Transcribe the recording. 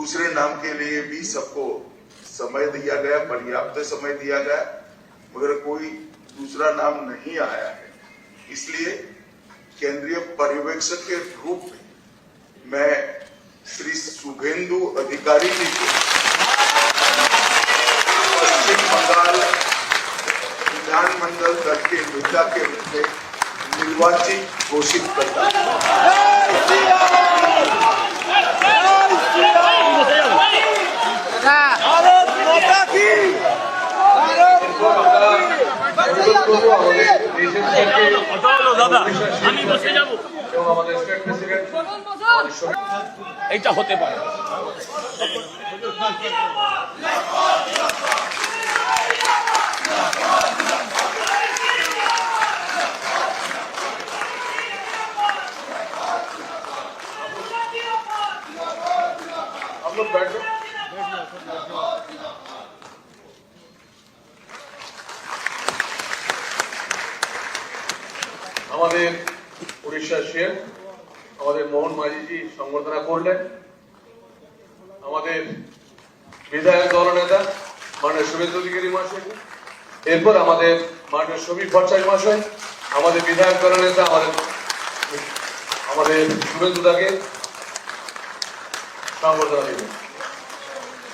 दूसरे नाम के लिए भी सबको समय दिया गया, पर्याप्त समय दिया गया, मगर कोई दूसरा नाम नहीं आया है। इसलिए केंद्रीय पर्यवेक्षक के रूप में मैं श्री शुभेंदु अधिकारी जी को पश्चिम बंगाल विधानमंडल दल के नेता के रूप में निर्वाचित घोषित करता এইটা হতে পারে। आप लोग बैठ जाओ। আমাদের উড়িষ্যার সিএম আমাদের মোহন মাঝিজি সংবর্ধনা করলেন। আমাদের বিধায়ক দলনেতা মাননীয় শুভেন্দু অধিকারী মহাশয়, এরপর আমাদের মাননীয় সমীর ভট্টাচার্য মহাশয় আমাদের বিধায়ক দলনেতা আমাদের শুভেন্দু দাকে সংবর্ধনা দেবেন।